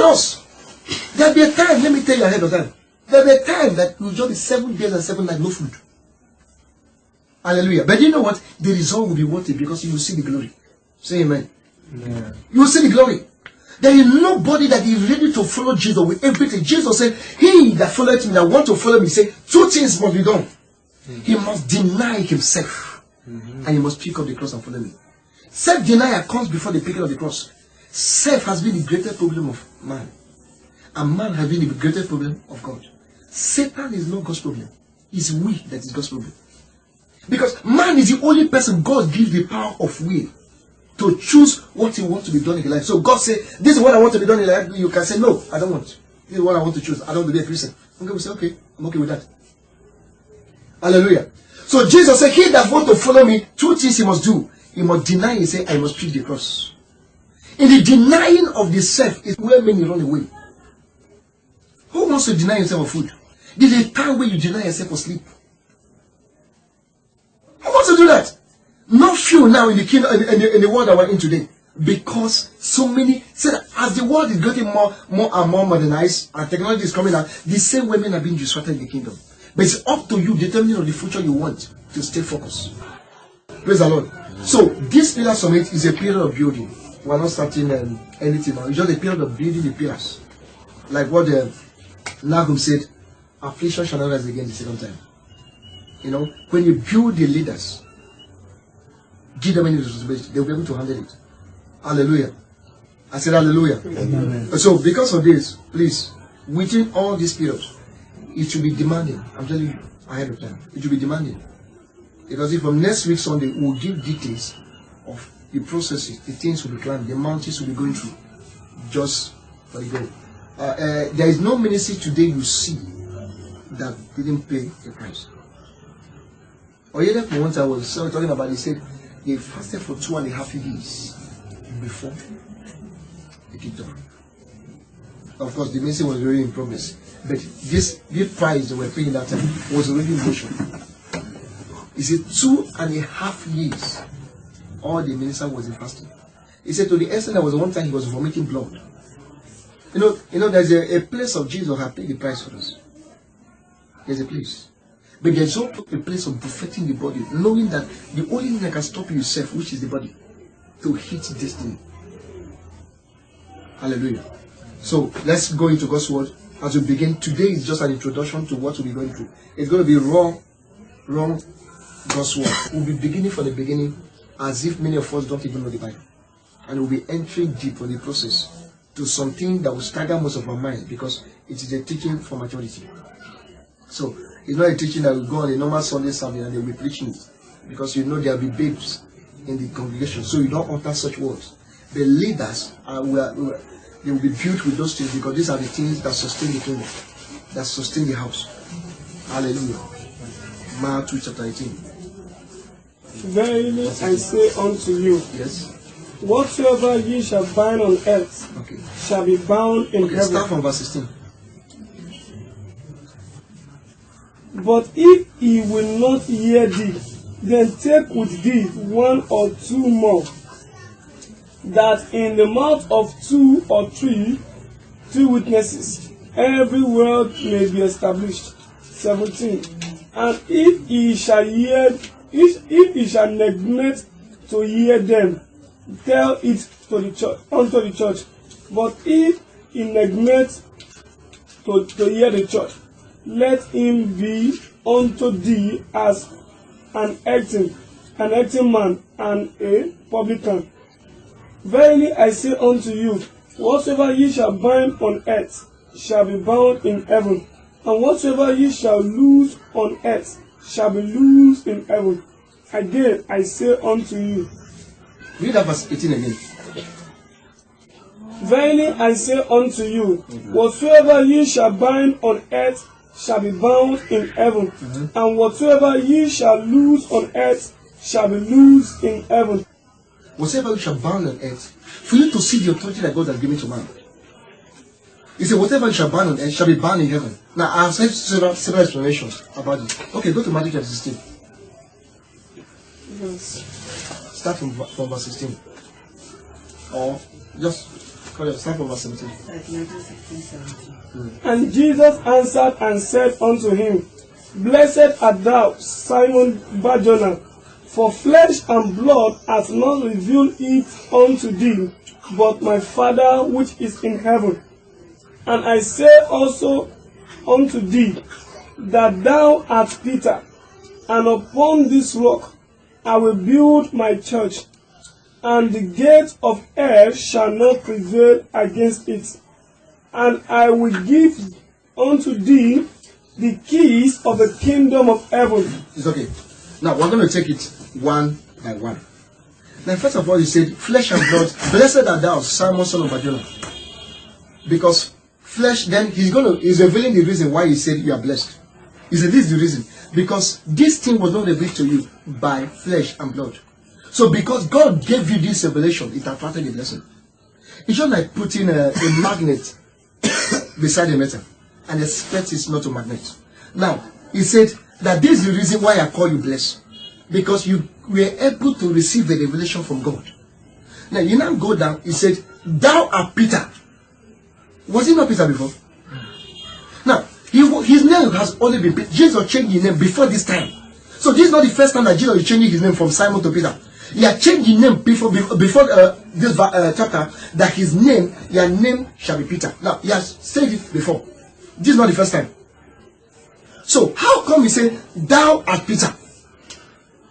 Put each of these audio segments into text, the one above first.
us. There'll be a time, let me tell you ahead of time. There'll be a time that will just be 7 days and 7 nights, no food. Hallelujah. But you know what? The result will be worth it because you will see the glory. Say amen. Yeah. You will see the glory. There is nobody that is ready to follow Jesus with everything. Jesus said, he that followeth me, that want to follow me, say, 2 things must be done. Mm-hmm. He must deny himself. Mm-hmm. And he must pick up the cross and follow me. Self-denial comes before the picking of the cross. Self has been the greatest problem of man. And man has been the greatest problem of God. Satan is not God's problem. It's we that is God's problem. Because man is the only person God gives the power of will to choose what he wants to be done in his life. So God said, this is what I want to be done in life. You can say, no, I don't want. This is what I want to choose. I don't want to be a Christian. And God will say, okay, I'm okay with that. Hallelujah. So Jesus said, he that wants to follow me, 2 things he must do. He must deny and say, I must pick the cross. In the denying of the self is where many run away. Who wants to deny himself of food? There's a time where you deny yourself of sleep. Who wants to do that? Not few now in the kingdom, in the world that we're in today. Because so many, said as the world is getting more and more modernized and technology is coming out, the same women are being distracted in the kingdom. But it's up to you determining on the future you want to stay focused. Praise the Lord. So this pillar summit is a period of building. We're not starting anything now. It's just a period of building the pillars. Like what Nahum said, affliction shall not rise again the second time. You know, when you build the leaders, give them any responsibility, they'll be able to handle it. Hallelujah. I said hallelujah. Amen. So because of this, please, within all these periods, it should be demanding. I'm telling you ahead of time. It should be demanding. Because if from next week Sunday, we'll give details of the processes, the things will be climbed, the mountains will be going through. Just for the go. There is no ministry today you see that didn't pay the price. Oyedek once I was talking about, he said they fasted for 2.5 years before they kicked off. Of course, the ministry was already in progress, but this price they were paying that time was already in motion. He said 2.5 years, all the minister was in fasting. He said to the extent there was one time he was vomiting blood. You know, there's a place of Jesus have paid the price for us. There's a place. But there's also a place of buffeting the body, knowing that the only thing that can stop you is self, which is the body, to hit destiny. Hallelujah. So let's go into God's word as we begin. Today is just an introduction to what we'll be going through. It's going to be raw God's word. We'll be beginning from the beginning as if many of us don't even know the Bible. And we'll be entering deep on the process to something that will stagger most of our minds because it is a teaching for maturity. So it's not a teaching that will go on a normal Sunday service and they'll be preaching it. Because you know there'll be babes in the congregation. So you don't utter such words. The leaders they will be built with those things because these are the things that sustain the kingdom, that sustain the house. Hallelujah. Matthew chapter 18. Verily I say unto you, yes, whatsoever ye shall bind on earth shall be bound in heaven. Start from verse 16. But if he will not hear thee, then take with thee 1 or 2 more, that in the mouth of 2 or 3 witnesses every word may be established. 17. And if he shall neglect to hear them, tell it to the church, unto the church. But if he neglect to hear the church, let him be unto thee as an acting man and a publican. Verily I say unto you, whatsoever ye shall bind on earth shall be bound in heaven, and whatsoever ye shall loose on earth shall be loosed in heaven. Again I say unto you. Read that verse 18 again. Verily I say unto you, whatsoever ye shall bind on earth shall be bound in heaven, and whatsoever ye shall loose on earth shall be loosed in heaven. Whatsoever you shall bind on earth, for you to see the authority that God has given to man. He said, whatever you shall bind on earth shall be bound in heaven. Now, I have said several explanations about it. Okay, go to Matthew chapter 16. Yes. Start from verse 16. Or just Start from verse 17. Like 1916, 17. And Jesus answered and said unto him, Blessed art thou, Simon Barjona, for flesh and blood hath not revealed it unto thee, but my Father which is in heaven. And I say also unto thee, that thou art Peter, and upon this rock I will build my church, and the gate of hell shall not prevail against it. And I will give unto thee the keys of the kingdom of heaven. It's okay. Now we're going to take it one by one. Now, first of all, he said, flesh and blood, blessed art thou, Simon, son of Barjona. Because flesh, then he's revealing the reason why he said you are blessed. He said, this is the reason. Because this thing was not revealed to you by flesh and blood. So because God gave you this revelation, it attracted a blessing. It's just like putting a magnet beside a metal and expect it's not a magnet. Now, he said that this is the reason why I call you blessed. Because you were able to receive a revelation from God. Now, you now go down, he said, thou art Peter. Was he not Peter before? Now, his name has only been Peter. Jesus changed his name before this time. So this is not the first time that Jesus is changing his name from Simon to Peter. He had changed his name before this chapter, that his name, your name shall be Peter. Now, he has said it before. This is not the first time. So, how come he said, thou art Peter?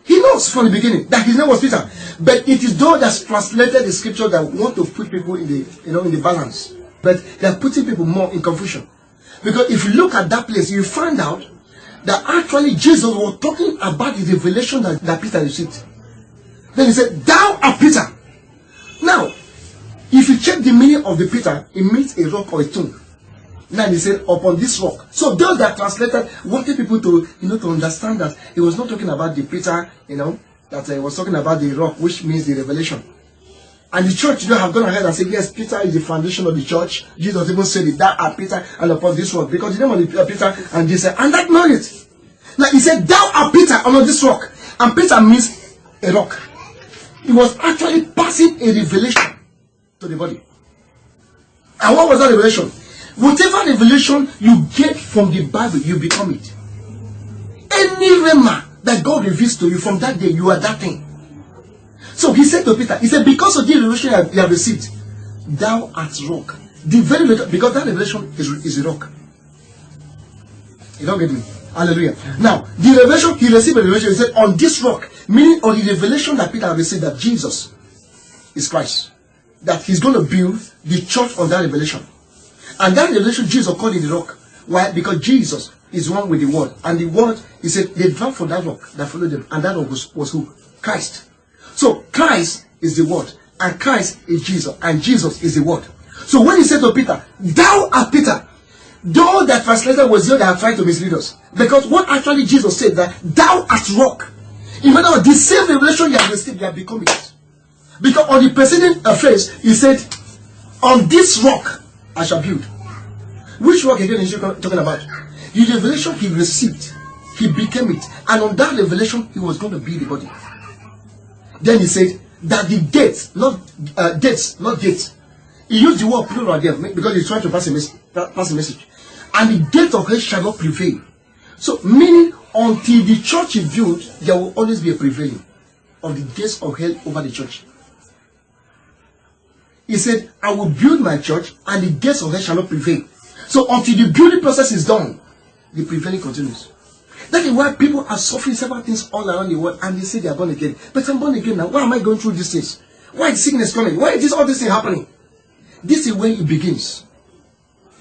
He knows from the beginning that his name was Peter. But it is those that translated the scripture that want to put people in the balance. But they are putting people more in confusion. Because if you look at that place, you find out that actually Jesus was talking about the revelation that Peter received. Then he said, thou art Peter. Now, if you check the meaning of the Peter, it means a rock or a tomb. Now he said, upon this rock. So those that translated wanted people to, to understand that he was not talking about the Peter, that he was talking about the rock, which means the revelation. And the church have gone ahead and said, yes, Peter is the foundation of the church. Jesus even said it, thou art Peter, and upon this rock. Because the name of the Peter, and Jesus said, and that merit. Now he said, thou art Peter on this rock. And Peter means a rock. He was actually passing a revelation to the body. And what was that revelation? Whatever revelation you get from the Bible, you become it. Any rhema that God reveals to you from that day, you are that thing. So he said to Peter, he said, because of the revelation you have received, thou art rock. The very because that revelation is a rock. You don't get me? Hallelujah. Now, the revelation, he received a revelation, he said, on this rock, meaning on the revelation that Peter received that Jesus is Christ. That he's going to build the church on that revelation. And that revelation, Jesus called it the rock. Why? Because Jesus is one with the word. And the word, he said, they drank from that rock that followed them. And that rock was who? Christ. So Christ is the word. And Christ is Jesus. And Jesus is the word. So when he said to Peter, thou art Peter, though that translator was here that have tried to mislead us. Because what actually Jesus said, that thou art rock. In other words, the same revelation you have received, you have become it. Because on the preceding phrase, he said, on this rock I shall build. Which rock again is he talking about? The revelation he received, he became it. And on that revelation, he was going to build the body. Then he said that the gates, not gates. He used the word plural there because he's trying to pass a message. And the gate of hell shall not prevail. So, meaning until the church is built, there will always be a prevailing of the gates of hell over the church. He said, I will build my church and the gates of hell shall not prevail. So until the building process is done, the prevailing continues. That is why people are suffering several things all around the world and they say they are born again. But I'm born again now. Why am I going through these things? Why is sickness coming? Why is all this thing happening? This is where it begins.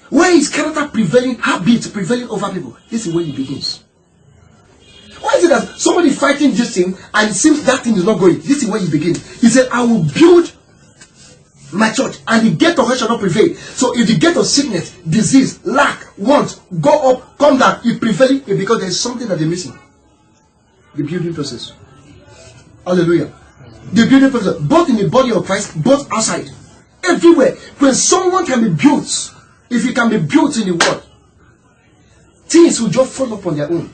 Where is character prevailing, habit prevailing over people? This is where it begins. Why is it that somebody fighting this thing and it seems that thing is not going? This is where it begins. He said, I will build my church and the gate of hell shall not prevail. So if the gate of sickness, disease, lack, want, go up, come down, it prevailing because there is something that they're missing. The building process. Hallelujah. The building process, both in the body of Christ, both outside. Everywhere. When someone can be built, if he can be built in the world, things will just fall up on their own.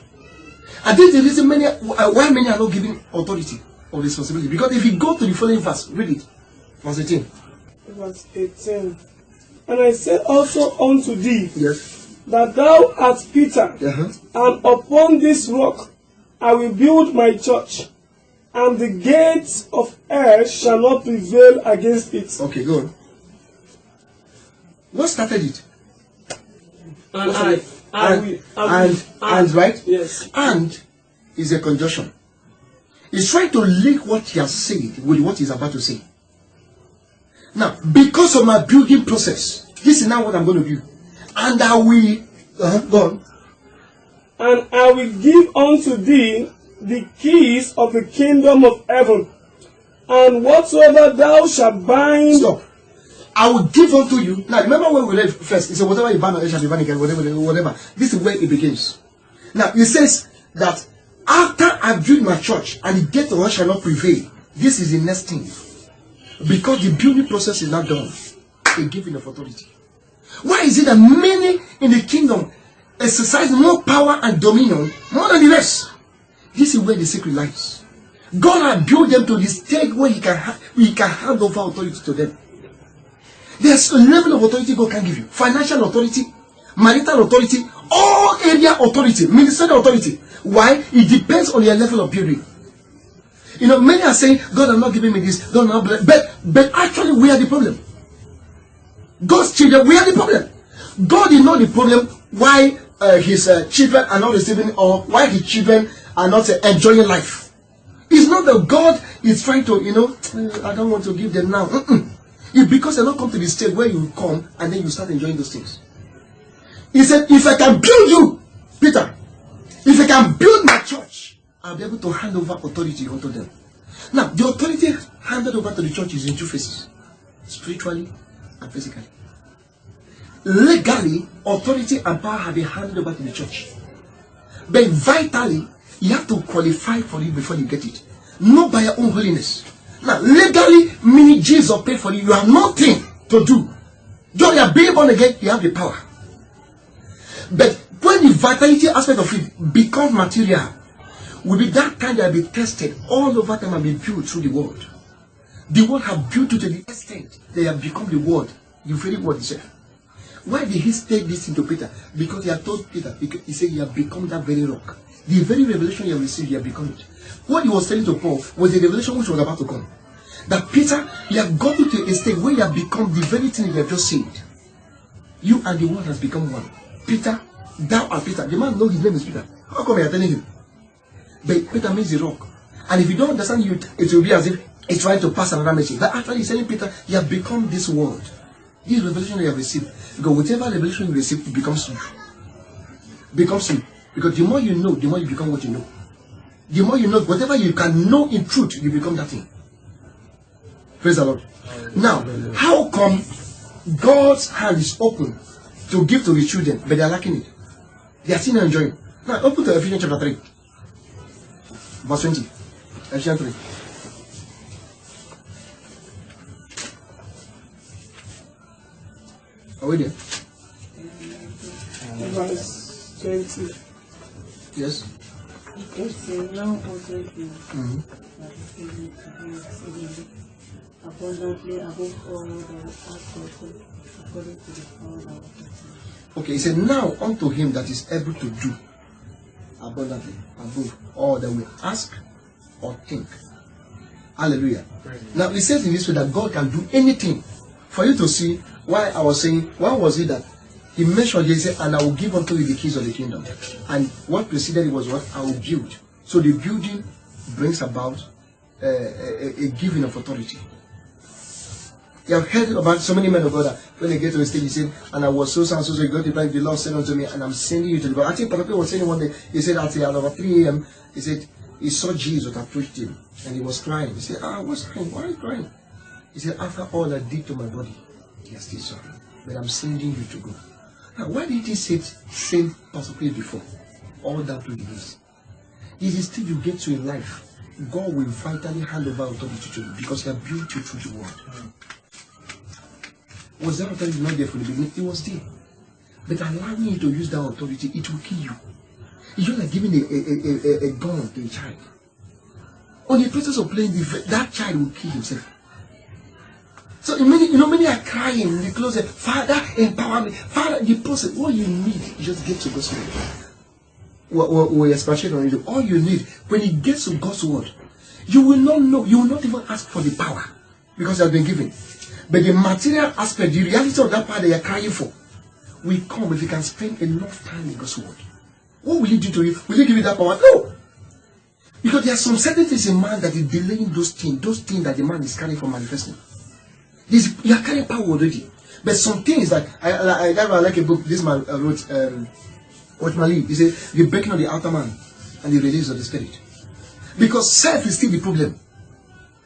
And this is the reason why many are not giving authority or responsibility. Because if you go to the following verse, read it, verse 18. verse 18. And I said also unto thee, Yes. that thou art Peter, Uh-huh. and upon this rock I will build my church, and the gates of hell shall not prevail against it. Okay, go on. What started it? And And right? Yes. And is a conjunction. He's trying to link what he has said with what he's about to say. Now, because of my building process, this is now what I'm going to do. And I will, go on. And I will give unto thee the keys of the kingdom of heaven. And whatsoever thou shalt bind. Stop. I will give unto you. Now, remember when we read first, it said, whatever you bind on earth shall be bound again, whatever. This is where it begins. Now, it says that after I build my church and the gate of hell shall not prevail, this is the next thing. Because the building process is not done, a giving of authority. Why is it that many in the kingdom exercise more power and dominion more than the rest? This is where the secret lies. God has built them to the stage where He can hand over authority to them. There's a level of authority God can give you: financial authority, marital authority, all area authority, ministerial authority. Why? It depends on your level of building. You know, many are saying, God has not given me this, God has not blessed. But actually, we are the problem. God's children, we are the problem. God is not the problem why His children are not receiving, or why His children are not enjoying life. It's not that God is trying to, I don't want to give them now. It's because they're not come to the stage where you come and then you start enjoying those things. He said, if I can build you, Peter, if I can build my church, I'll be able to hand over authority unto them. Now, the authority handed over to the church is in two phases: spiritually and physically. Legally, authority and power have been handed over to the church. But vitally, you have to qualify for it before you get it. Not by your own holiness. Now, legally, meaning Jesus paid for you. You have nothing to do. Though you are being born again, you have the power. But when the vitality aspect of it becomes material, will be that kind that will be tested all over time and be built through the word. The word have built you to the extent they have become the word, the very word itself. Why did he take this into Peter? Because he had told Peter, he said, you have become that very rock. The very revelation you have received, you have become it. What he was telling to Paul was the revelation which was about to come. That Peter, you have gotten to a state where you have become the very thing you have just said. You and the word has become one. Peter, thou art Peter. The man knows his name is Peter. How come you are telling him? But Peter means the rock. And if you don't understand you, it will be as if it's trying to pass another message. But actually he's telling Peter, you have become this word. This revelation you have received. Because whatever revelation you receive, it becomes you. Becomes you. Because the more you know, the more you become what you know. The more you know, whatever you can know in truth, you become that thing. Praise the Lord. Now, how come God's hand is open to give to His children, but they are lacking it? They are still not enjoying. Now, open to Ephesians chapter 3, verse 20. Ephesians 3. Are we there? Verse 20. Yes. It's now also you that is able to do exceedingly abundantly above all that ask or think, according to the power that worketh in us. Okay, he said, now unto Him that is able to do abundantly above all that we ask or think. Hallelujah. Now, it says in this way that God can do anything. For you to see why I was saying, why was it that He mentioned, He said, and I will give unto you the keys of the kingdom. And what preceded it was what? I will build. So the building brings about a giving of authority. You have heard about so many men of God that when they get to the stage, He said, and I was so and so, so God the Lord said unto me, and I'm sending you to the God. I think Pastor was saying one day, he said at about 3 a.m., he said, he saw Jesus that preached him, and he was crying. He said, what's crying? Why are you crying? He said, after all I did to my body, he is still sorry, but I'm sending you to go. Now, why did he say same Pastor Chris before? All that to this. It is still you get to in life, God will vitally hand over authority to you because He has built you through the word. Was that authority not there from the beginning? It was there. But allowing you to use that authority, it will kill you. It's just like giving a gun to a child. On the process of playing, that child will kill himself. So many are crying in the closet, Father, empower me. Father, the person, all you need is just get to God's word. We expatiate on it. All you need, when it gets to God's word, you will not know, you will not even ask for the power because it has been given. But the material aspect, the reality of that power that you are crying for, will come if you can spend enough time in God's word. What will He do to you? Will He give you that power? No. Because there are some certain things in man that is delaying those things that the man is carrying from manifesting. You are carrying power already. But some things that I like a book this man wrote, Watchman he said, the breaking of the outer man and the release of the spirit. Because self is still the problem.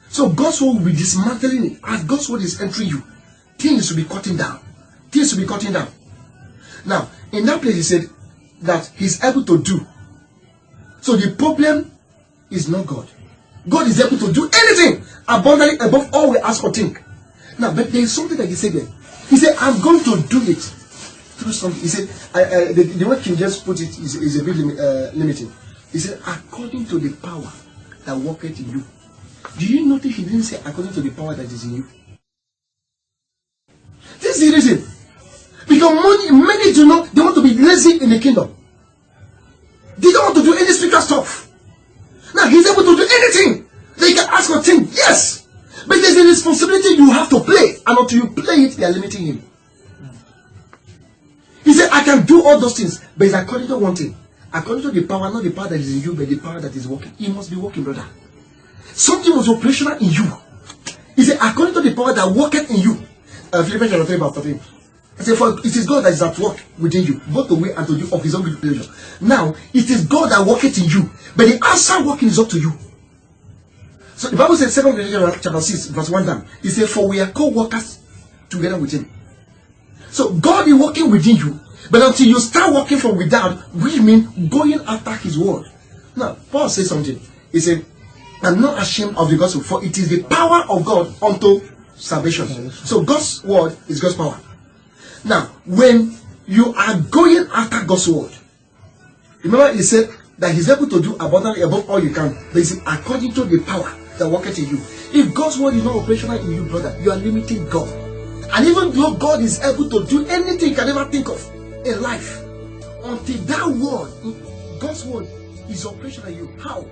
So God's word will be dismantling it. As God's word is entering you, things will be cutting down. Things will be cutting down. Now, in that place he said that He's able to do. So the problem is not God. God is able to do anything abundantly above all we ask or think. Now, but there is something that He said there. He said, I'm going to do it through something. He said, the way King James put it is a bit limiting. He said, according to the power that worketh in you. Do you notice He didn't say according to the power that is in you? This is the reason. Because many do not, they want to be lazy in the kingdom. They don't want to do any spiritual stuff. Now, He's able to do anything. They can ask or think, yes. But there's a responsibility you have to play. And until you play it, they are limiting Him. He said, I can do all those things. But it's according to one thing. According to the power, not the power that is in you, but the power that is working. He must be working, brother. Something was operational in you. He said, according to the power that worketh in you. Philippians chapter 3 verse 13. He said, for it is God that is at work within you, both to will and to do of His own good pleasure. Now, it is God that worketh in you. But the outside working is up to you. So the Bible says, 2 Corinthians chapter 6, verse 1 down. He said, for we are co-workers together with Him. So God is working within you. But until you start working from without, which means going after His word. Now, Paul says something. He said, I'm not ashamed of the gospel, for it is the power of God unto salvation. So God's word is God's power. Now, when you are going after God's word, remember He said that He's able to do abundantly above all you can. But He said, according to the power that worketh in you. If God's word is not operational in you, brother, you are limiting God. And even though God is able to do anything you can ever think of in life, until that word, God's word, is operational in you. How?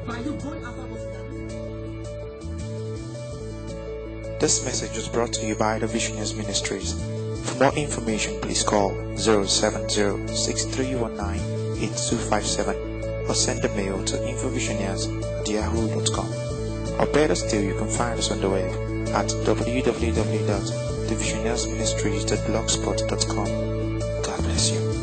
By you going after God's word. This message was brought to you by the Visionaries Ministries. For more information, please call 070-6319-8257 or send a mail to infovisionaries@yahoo.com. Or better still, you can find us on the web at www.thevisionariesministries.blogspot.com. God bless you.